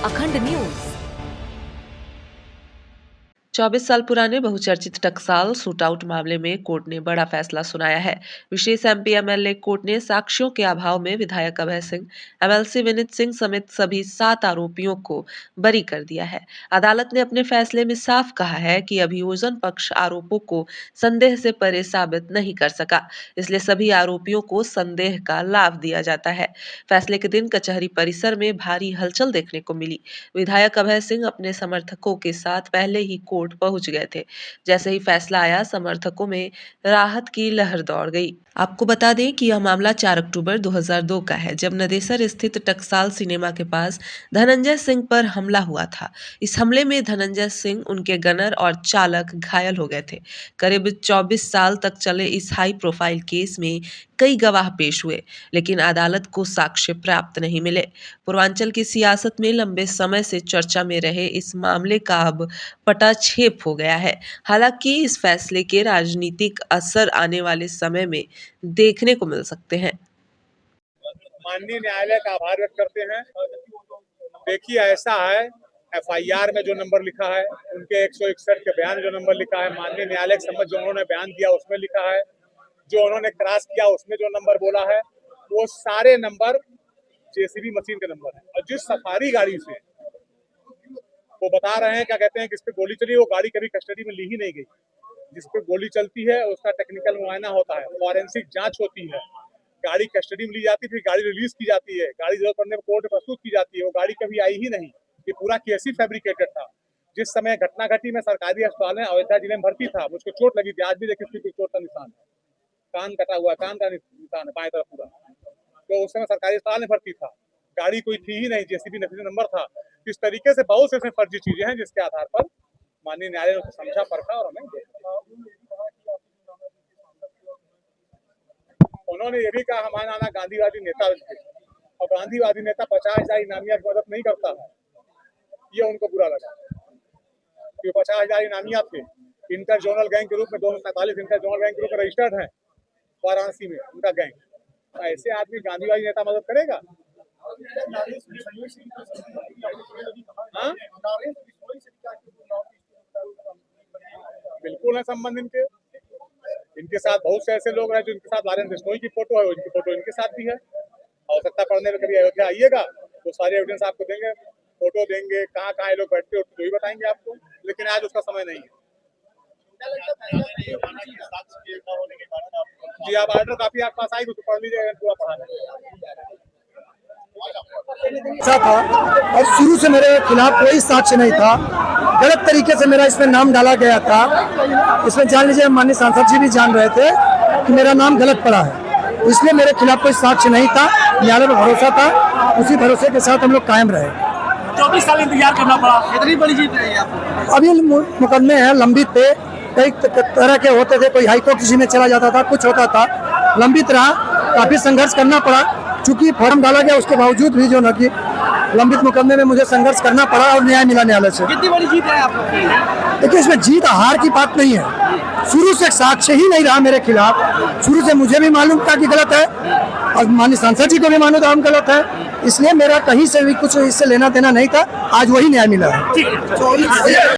अखंड न्यूज। 24 साल पुराने बहुचर्चित टकसाल शूटआउट मामले में कोर्ट ने बड़ा फैसला सुनाया है। विशेष एमपी एमएलए कोर्ट ने साक्ष्यों के अभाव में विधायक अभय सिंह, एमएलसी विनीत सिंह समेत सभी 7 आरोपियों को बरी कर दिया है। अदालत ने अपने फैसले में साफ कहा है कि अभियोजन पक्ष आरोपों को संदेह से परे साबित नहीं कर सका, इसलिए सभी आरोपियों को संदेह का लाभ दिया जाता है। फैसले के दिन कचहरी परिसर में भारी हलचल देखने को मिली। विधायक अभय सिंह अपने समर्थकों के साथ पहले ही कोर्ट पहुंच गए थे। जैसे ही फैसला आया, समर्थकों में राहत की लहर दौड़ गई। आपको बता दें कि यह मामला 4 अक्टूबर 2002 का है, जब नदेसर स्थित टकसाल सिनेमा के पास धनंजय सिंह पर हमला हुआ था। इस हमले में धनंजय सिंह, उनके गनर और चालक घायल हो गए थे। करीब 24 साल तक चले इस हाई प्रोफाइल केस में कई गवाह पेश हुए, लेकिन अदालत को साक्ष्य प्राप्त नहीं मिले। पूर्वांचल की सियासत में लंबे समय से चर्चा में रहे इस मामले का अब पटाक्षेप हो गया है। हालांकि इस फैसले के राजनीतिक असर आने वाले समय में देखने को मिल सकते हैं। माननीय न्यायालय का आभार व्यक्त करते हैं। देखिए, ऐसा है, एफआईआर में जो नंबर लिखा है, उनके 161 के बयान में जो नंबर लिखा है, माननीय न्यायालय के समक्ष जो उन्होंने बयान दिया उसमें लिखा है, जो उन्होंने क्रॉस किया उसमें जो नंबर बोला है, वो सारे नंबर जेसीबी मशीन के नंबर है। और जिस सफारी गाड़ी से वो बता रहे हैं, क्या कहते हैं, किस पे गोली चली, वो गाड़ी कभी कस्टडी में ली ही नहीं गई। जिस पे गोली चलती है उसका टेक्निकल मुआयना होता है, फॉरेंसिक जांच होती है, गाड़ी कस्टडी में ली जाती है, फिर गाड़ी रिलीज की जाती है, गाड़ी जरूरत पड़ने पर कोर्ट में प्रस्तुत की जाती है। वो गाड़ी कभी आई ही नहीं। ये पूरा केस ही फैब्रिकेटेड था। जिस समय घटना घटी, मैं सरकारी अस्पताल में अयोध्या जिले में भर्ती था। मुझको चोट लगी थी, आज भी देखिए उसकी चोट का निशान है, कान कटा हुआ, कान का निशान है बाएं तरफ पूरा। तो उस समय सरकारी अस्पताल में भर्ती था। गाड़ी कोई थी ही नहीं, जेसीबी नंबर था। इस तरीके से बहुत से इसमें फर्जी चीजें हैं, जिसके आधार पर माननीय न्यायालय ने समझा, परखा और हमें उन्होंने ये भी कहा, हमारा नाना गांधीवादी नेता थे और गांधीवादी नेता 50,000 इनामिया की मदद नहीं करता है। ये उनको बुरा लगा कि 50,000 इनामिया थे। इंटर जोनल गैंग के रूप में 247 इंटर जोनल गैंग के रूप में रजिस्टर्ड है वाराणसी में उनका गैंग। ऐसे आदमी गांधीवादी नेता मदद करेगा? हाँ? बिल्कुल है संबंध इनके साथ। बहुत से ऐसे लोग हैं जो इनके साथ लॉरेंस बिश्नोई की फोटो है, इनकी फोटो इनके साथ भी है। आवश्यकता पड़ने पर कभी अयोध्या आइएगा तो सारे एविडेंस आपको देंगे, फोटो देंगे, कहाँ कहाँ लोग बैठते हो तो ही बताएंगे आपको। लेकिन आज उसका समय नहीं है। जी, आप ऑर्डर काफी आपके पास आई तो पढ़ लीजिएगा, पूरा पढ़ाना था। और शुरू से मेरे खिलाफ कोई साक्ष्य नहीं था। गलत तरीके से मेरा इसमें नाम डाला गया था। इसमें जान लीजिए, माननीय सांसद जी भी जान रहे थे कि मेरा नाम गलत पड़ा है, इसलिए मेरे खिलाफ कोई साक्ष्य नहीं था। न्यायालय पर भरोसा था, उसी भरोसे के साथ हम लोग कायम रहे। 24 साल इंतजार करना पड़ा, इतनी बड़ी जीत रही है आपको। अभी मुकदमे हैं लंबित पे, कई तरह के होते थे, कोई हाईकोर्ट किसी में चला जाता था, कुछ होता था, लंबित रहा, काफी संघर्ष करना पड़ा। चूंकि फॉर्म डाला गया उसके बावजूद भी जो न कि लंबित मुकदमे में मुझे संघर्ष करना पड़ा और न्याय मिला न्यायालय से। कितनी बड़ी जीत है आपको? देखिए, इसमें जीत हार की बात नहीं है। शुरू से साक्ष्य ही नहीं रहा मेरे खिलाफ। शुरू से मुझे भी मालूम था कि गलत है और माननीय सांसद जी को भी मालूम था हम गलत है, इसलिए मेरा कहीं से भी कुछ इससे लेना देना नहीं था। आज वही न्याय मिला है।